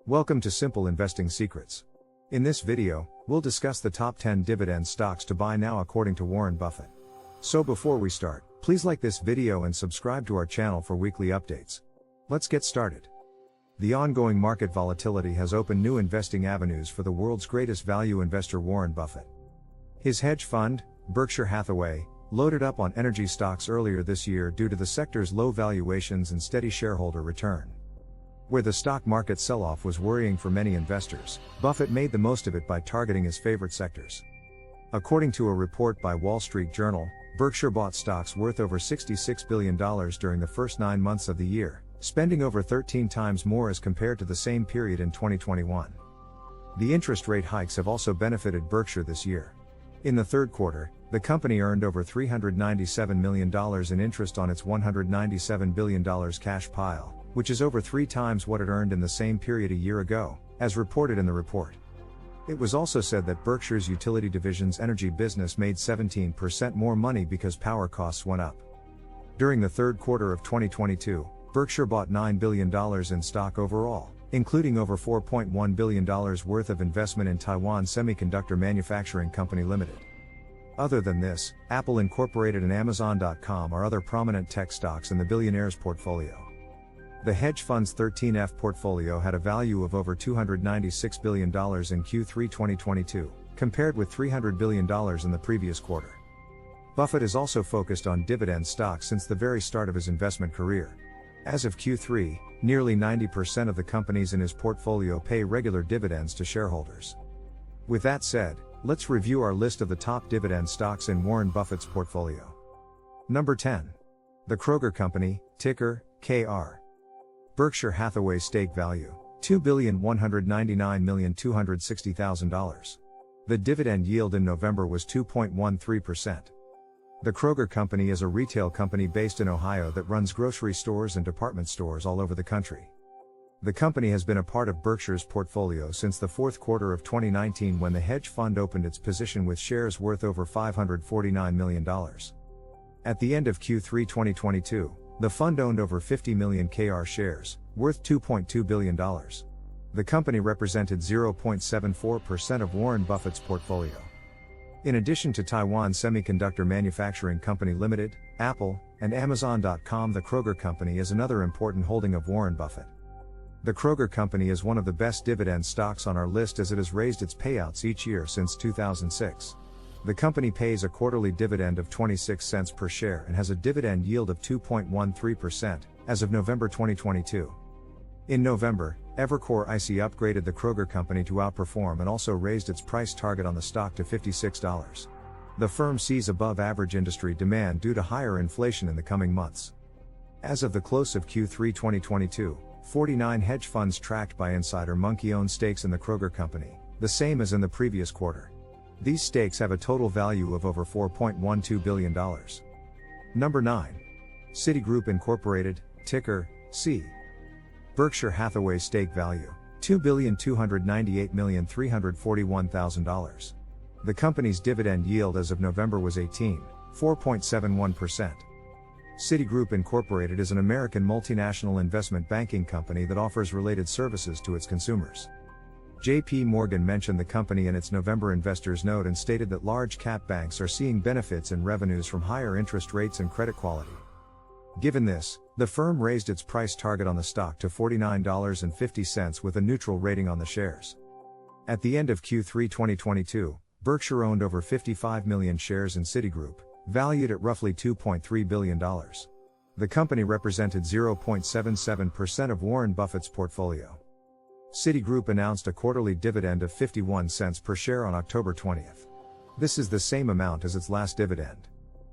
Welcome to Simple Investing Secrets. In this video, we'll discuss the top 10 dividend stocks to buy now according to Warren Buffett. So before we start, please like this video and subscribe to our channel for weekly updates. Let's get started. The ongoing market volatility has opened new investing avenues for the world's greatest value investor Warren Buffett. His hedge fund, Berkshire Hathaway, loaded up on energy stocks earlier this year due to the sector's low valuations and steady shareholder return. Where the stock market sell-off was worrying for many investors, Buffett made the most of it by targeting his favorite sectors. According to a report by Wall Street Journal, Berkshire bought stocks worth over $66 billion during the first 9 months of the year, spending over 13 times more as compared to the same period in 2021. The interest rate hikes have also benefited Berkshire this year. In the third quarter, the company earned over $397 million in interest on its $197 billion cash pile, which is over 3 times what it earned in the same period a year ago, as reported in the report. It was also said that Berkshire's utility division's energy business made 17% more money because power costs went up. During the third quarter of 2022, Berkshire bought $9 billion in stock overall, including over $4.1 billion worth of investment in Taiwan Semiconductor Manufacturing Company Limited. Other than this, Apple Incorporated and Amazon.com are other prominent tech stocks in the billionaire's portfolio. The hedge fund's 13F portfolio had a value of over $296 billion in Q3 2022, compared with $300 billion in the previous quarter. Buffett is also focused on dividend stocks since the very start of his investment career. As of Q3, nearly 90% of the companies in his portfolio pay regular dividends to shareholders. With that said, let's review our list of the top dividend stocks in Warren Buffett's portfolio. Number 10. The Kroger Company, ticker, KR. Berkshire Hathaway stake value, $2,199,260,000. The dividend yield in November was 2.13%. The Kroger Company is a retail company based in Ohio that runs grocery stores and department stores all over the country. The company has been a part of Berkshire's portfolio since the fourth quarter of 2019 when the hedge fund opened its position with shares worth over $549 million. At the end of Q3 2022, the fund owned over 50 million KR shares, worth $2.2 billion. The company represented 0.74% of Warren Buffett's portfolio. In addition to Taiwan Semiconductor Manufacturing Company Limited, Apple, and Amazon.com, the Kroger Company is another important holding of Warren Buffett. The Kroger Company is one of the best dividend stocks on our list as it has raised its payouts each year since 2006. The company pays a quarterly dividend of 26 cents per share and has a dividend yield of 2.13% as of November 2022. In November, Evercore IC upgraded the Kroger Company to outperform and also raised its price target on the stock to $56. The firm sees above average industry demand due to higher inflation in the coming months. As of the close of Q3 2022, 49 hedge funds tracked by Insider Monkey own stakes in the Kroger Company, the same as in the previous quarter. These stakes have a total value of over $4.12 billion. Number 9. Citigroup Inc, ticker, C. Berkshire Hathaway stake value, $2,298,341,000. The company's dividend yield as of November was 4.71%. Citigroup Inc is an American multinational investment banking company that offers related services to its consumers. J.P. Morgan mentioned the company in its November investors' note and stated that large-cap banks are seeing benefits in revenues from higher interest rates and credit quality. Given this, the firm raised its price target on the stock to $49.50 with a neutral rating on the shares. At the end of Q3 2022, Berkshire owned over 55 million shares in Citigroup, valued at roughly $2.3 billion. The company represented 0.77% of Warren Buffett's portfolio. Citigroup announced a quarterly dividend of 51 cents per share on October 20th. This is the same amount as its last dividend.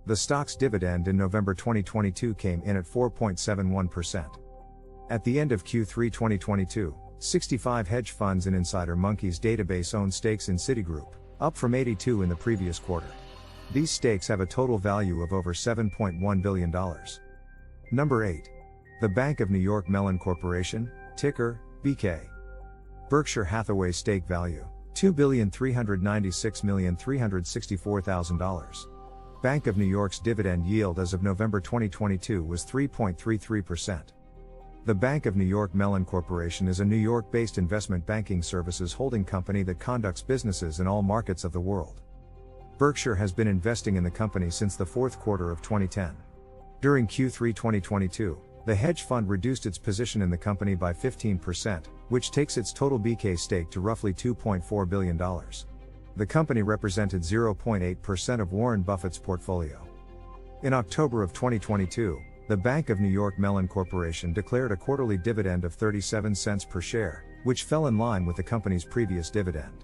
The stock's dividend in November 2022 came in at 4.71%. At the end of Q3 2022, 65 hedge funds in Insider Monkey's database owned stakes in Citigroup, up from 82 in the previous quarter. These stakes have a total value of over $7.1 billion. Number 8. The Bank of New York Mellon Corporation, ticker, BK. Berkshire Hathaway stake value, $2,396,364,000. Bank of New York's dividend yield as of November 2022 was 3.33%. The Bank of New York Mellon Corporation is a New York-based investment banking services holding company that conducts businesses in all markets of the world. Berkshire has been investing in the company since the fourth quarter of 2010. During Q3 2022, the hedge fund reduced its position in the company by 15%, which takes its total BK stake to roughly $2.4 billion. The company represented 0.8% of Warren Buffett's portfolio. In October of 2022, the Bank of New York Mellon Corporation declared a quarterly dividend of 37 cents per share, which fell in line with the company's previous dividend.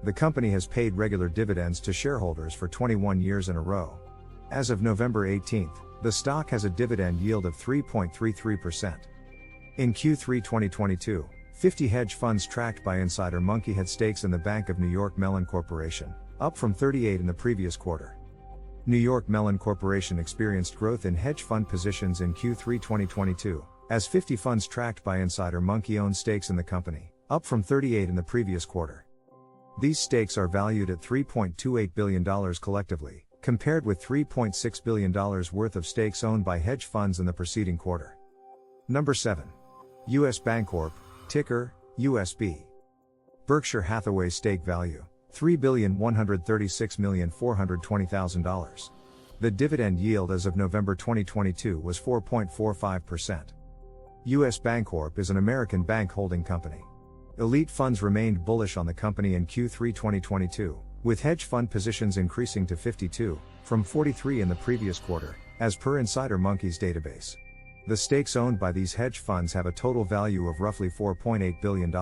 The company has paid regular dividends to shareholders for 21 years in a row. As of November 18, the stock has a dividend yield of 3.33%. In Q3 2022, 50 hedge funds tracked by Insider Monkey had stakes in the Bank of New York Mellon Corporation, up from 38 in the previous quarter. New York Mellon Corporation experienced growth in hedge fund positions in Q3 2022, as 50 funds tracked by Insider Monkey owned stakes in the company, up from 38 in the previous quarter. These stakes are valued at $3.28 billion collectively, compared with $3.6 billion worth of stakes owned by hedge funds in the preceding quarter. Number 7. U.S. Bancorp, ticker, USB. Berkshire Hathaway stake value, $3,136,420,000. The dividend yield as of November 2022 was 4.45%. U.S. Bancorp is an American bank holding company. Elite funds remained bullish on the company in Q3 2022, with hedge fund positions increasing to 52, from 43 in the previous quarter, as per Insider Monkey's database. The stakes owned by these hedge funds have a total value of roughly $4.8 billion.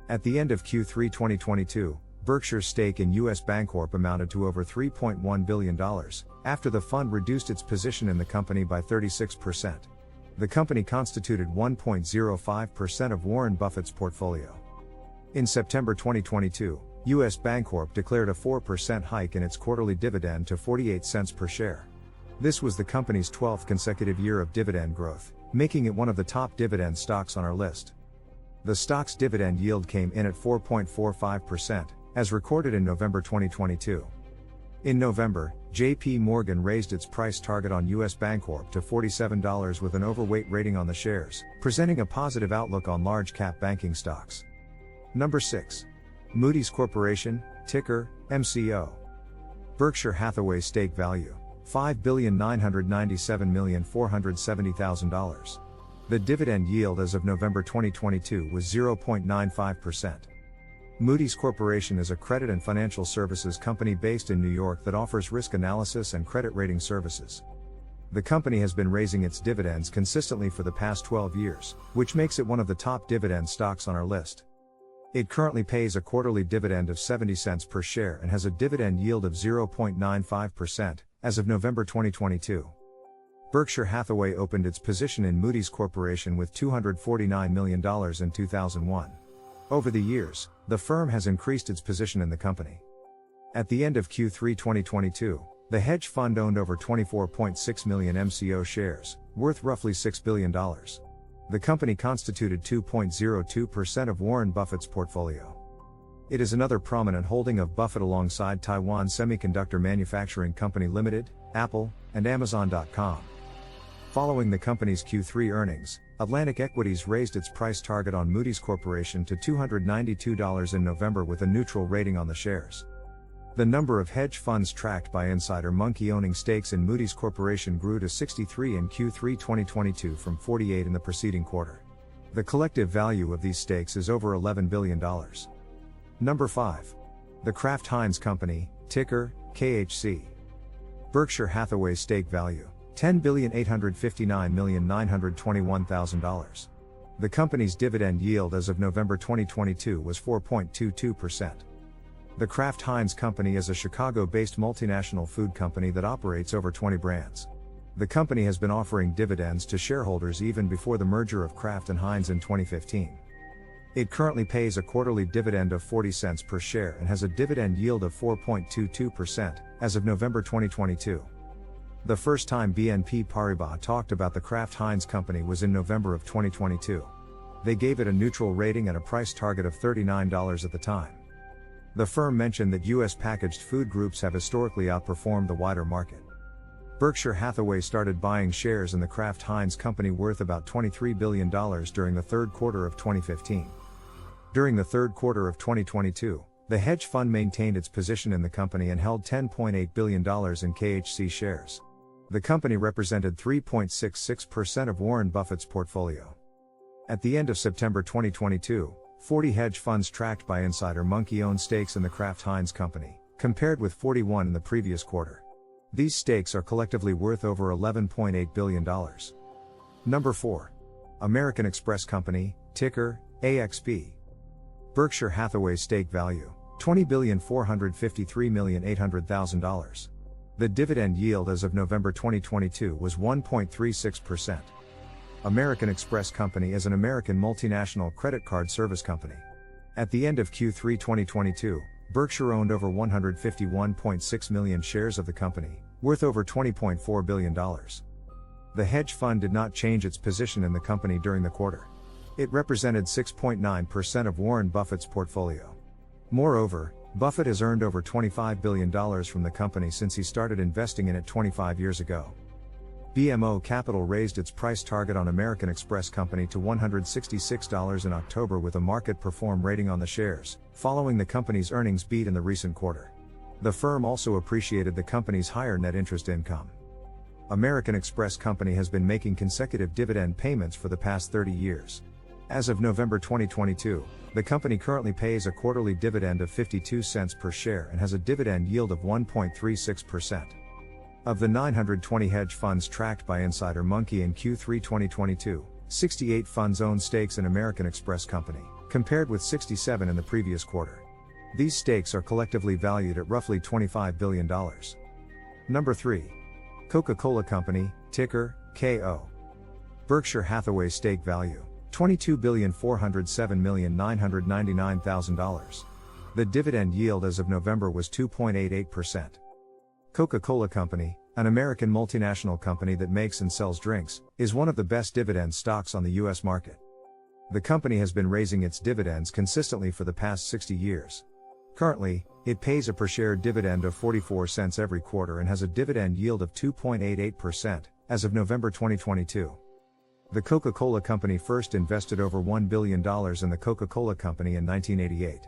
At the end of Q3 2022, Berkshire's stake in U.S. Bancorp amounted to over $3.1 billion, after the fund reduced its position in the company by 36%. The company constituted 1.05% of Warren Buffett's portfolio. In September 2022, U.S. Bancorp declared a 4% hike in its quarterly dividend to 48 cents per share. This was the company's 12th consecutive year of dividend growth, making it one of the top dividend stocks on our list. The stock's dividend yield came in at 4.45%, as recorded in November 2022. In November, J.P. Morgan raised its price target on U.S. Bancorp to $47 with an overweight rating on the shares, presenting a positive outlook on large-cap banking stocks. Number 6. Moodys Corporation, ticker, MCO. Berkshire Hathaway stake value, $5,997,470,000. The dividend yield as of November 2022 was 0.95%. Moodys Corporation is a credit and financial services company based in New York that offers risk analysis and credit rating services. The company has been raising its dividends consistently for the past 12 years, which makes it one of the top dividend stocks on our list. It currently pays a quarterly dividend of 70 cents per share and has a dividend yield of 0.95%, as of November 2022. Berkshire Hathaway opened its position in Moodys Corporation with $249 million in 2001. Over the years, the firm has increased its position in the company. At the end of Q3 2022, the hedge fund owned over 24.6 million MCO shares, worth roughly $6 billion. The company constituted 2.02% of Warren Buffett's portfolio. It is another prominent holding of Buffett alongside Taiwan Semiconductor Manufacturing Company Limited, Apple, and Amazon.com. Following the company's Q3 earnings, Atlantic Equities raised its price target on Moodys Corporation to $292 in November with a neutral rating on the shares. The number of hedge funds tracked by Insider Monkey owning stakes in Moodys Corporation grew to 63 in Q3 2022 from 48 in the preceding quarter. The collective value of these stakes is over $11 billion. Number 5. The Kraft Heinz Company, ticker, KHC. Berkshire Hathaway stake value, $10,859,921,000. The company's dividend yield as of November 2022 was 4.22%. The Kraft Heinz Company is a Chicago-based multinational food company that operates over 20 brands. The company has been offering dividends to shareholders even before the merger of Kraft and Heinz in 2015. It currently pays a quarterly dividend of 40 cents per share and has a dividend yield of 4.22%, as of November 2022. The first time BNP Paribas talked about the Kraft Heinz Company was in November of 2022. They gave it a neutral rating and a price target of $39 at the time. The firm mentioned that U.S. packaged food groups have historically outperformed the wider market. Berkshire Hathaway started buying shares in the Kraft Heinz company worth about $23 billion during the third quarter of 2015. During the third quarter of 2022, the hedge fund maintained its position in the company and held $10.8 billion in KHC shares. The company represented 3.66% of Warren Buffett's portfolio. At the end of September 2022, 40 hedge funds tracked by Insider Monkey owned stakes in the Kraft Heinz company, compared with 41 in the previous quarter. These stakes are collectively worth over $11.8 billion. Number 4. American Express Company, ticker, AXP. Berkshire Hathaway stake value, $20,453,800,000. The dividend yield as of November 2022 was 1.36%. American Express Company is an American multinational credit card service company. At the end of Q3 2022, Berkshire owned over 151.6 million shares of the company, worth over $20.4 billion. The hedge fund did not change its position in the company during the quarter. It represented 6.9% of Warren Buffett's portfolio. Moreover, Buffett has earned over $25 billion from the company since he started investing in it 25 years ago. BMO Capital raised its price target on American Express Company to $166 in October with a market perform rating on the shares, following the company's earnings beat in the recent quarter. The firm also appreciated the company's higher net interest income. American Express Company has been making consecutive dividend payments for the past 30 years. As of November 2022, the company currently pays a quarterly dividend of 52 cents per share and has a dividend yield of 1.36%. Of the 920 hedge funds tracked by Insider Monkey in Q3 2022, 68 funds own stakes in American Express Company, compared with 67 in the previous quarter. These stakes are collectively valued at roughly $25 billion. Number 3. Coca-Cola Company, ticker, KO. Berkshire Hathaway stake value, $22,407,999,000. The dividend yield as of November was 2.88%. Coca-Cola Company, an American multinational company that makes and sells drinks, is one of the best dividend stocks on the U.S. market. The company has been raising its dividends consistently for the past 60 years. Currently, it pays a per share dividend of 44 cents every quarter and has a dividend yield of 2.88% as of November 2022. The Coca-Cola Company first invested over $1 billion in the Coca-Cola Company in 1988.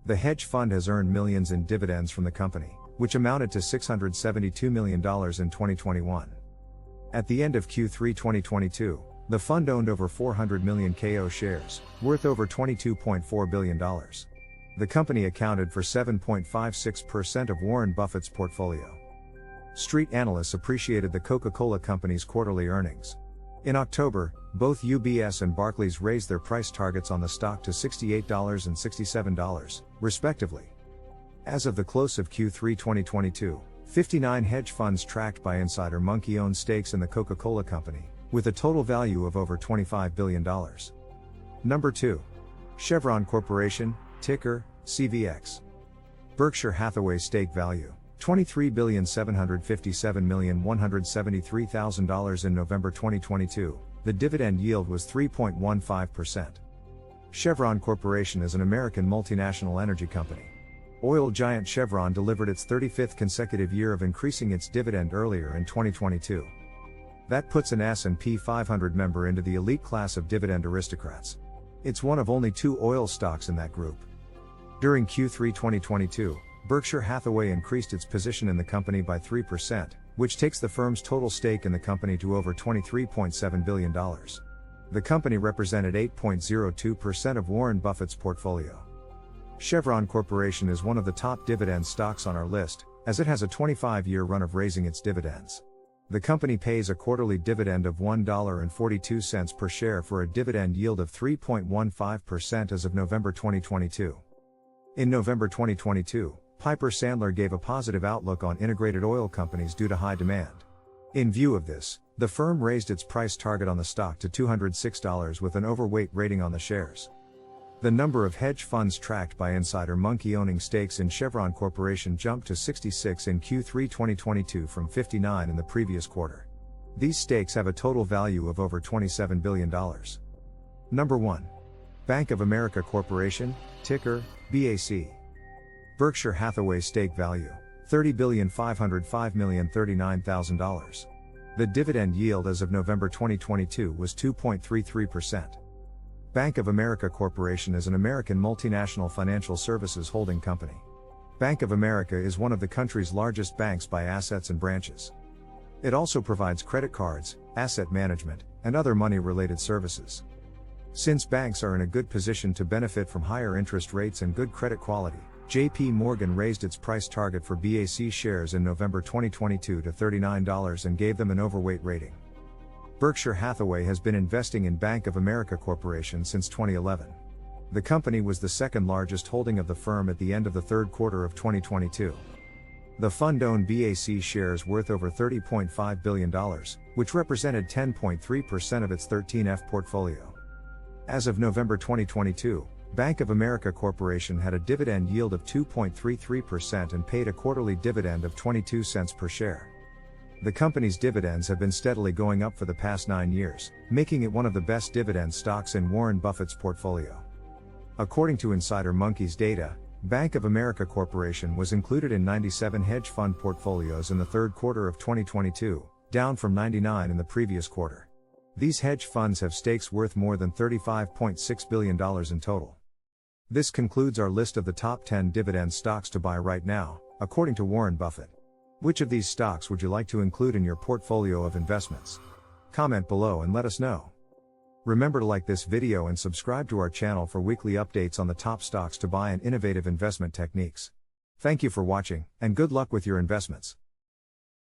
The hedge fund has earned millions in dividends from the company, which amounted to $672 million in 2021. At the end of Q3 2022, the fund owned over 400 million KO shares, worth over $22.4 billion. The company accounted for 7.56% of Warren Buffett's portfolio. Street analysts appreciated the Coca-Cola Company's quarterly earnings. In October, both UBS and Barclays raised their price targets on the stock to $68 and $67, respectively. As of the close of Q3 2022, 59 hedge funds tracked by Insider Monkey owned stakes in the Coca-Cola Company, with a total value of over $25 billion. Number 2. Chevron Corporation, ticker, CVX. Berkshire Hathaway stake value, $23,757,173,000 in November 2022. The dividend yield was 3.15%. Chevron Corporation is an American multinational energy company. Oil giant Chevron delivered its 35th consecutive year of increasing its dividend earlier in 2022. That puts an S&P 500 member into the elite class of dividend aristocrats. It's one of only 2 oil stocks in that group. During Q3 2022, Berkshire Hathaway increased its position in the company by 3%, which takes the firm's total stake in the company to over $23.7 billion. The company represented 8.02% of Warren Buffett's portfolio. Chevron Corporation is one of the top dividend stocks on our list, as it has a 25-year run of raising its dividends. The company pays a quarterly dividend of $1.42 per share for a dividend yield of 3.15% as of November 2022. In November 2022, Piper Sandler gave a positive outlook on integrated oil companies due to high demand. In view of this, the firm raised its price target on the stock to $206 with an overweight rating on the shares. The number of hedge funds tracked by Insider Monkey owning stakes in Chevron Corporation jumped to 66 in Q3 2022 from 59 in the previous quarter. These stakes have a total value of over $27 billion. Number 1. Bank of America Corporation, ticker, BAC. Berkshire Hathaway stake value, $30,505,039,000. The dividend yield as of November 2022 was 2.33%. Bank of America Corporation is an American multinational financial services holding company. Bank of America is one of the country's largest banks by assets and branches. It also provides credit cards, asset management, and other money-related services. Since banks are in a good position to benefit from higher interest rates and good credit quality, J.P. Morgan raised its price target for BAC shares in November 2022 to $39 and gave them an overweight rating. Berkshire Hathaway has been investing in Bank of America Corporation since 2011. The company was the second largest holding of the firm at the end of the third quarter of 2022. The fund owned BAC shares worth over $30.5 billion, which represented 10.3% of its 13F portfolio. As of November 2022, Bank of America Corporation had a dividend yield of 2.33% and paid a quarterly dividend of 22 cents per share. The company's dividends have been steadily going up for the past 9 years, making it one of the best dividend stocks in Warren Buffett's portfolio. According to Insider Monkey's data, Bank of America Corporation was included in 97 hedge fund portfolios in the third quarter of 2022, down from 99 in the previous quarter. These hedge funds have stakes worth more than $35.6 billion in total. This concludes our list of the top 10 dividend stocks to buy right now, according to Warren Buffett. Which of these stocks would you like to include in your portfolio of investments? Comment below and let us know. Remember to like this video and subscribe to our channel for weekly updates on the top stocks to buy and innovative investment techniques. Thank you for watching, and good luck with your investments.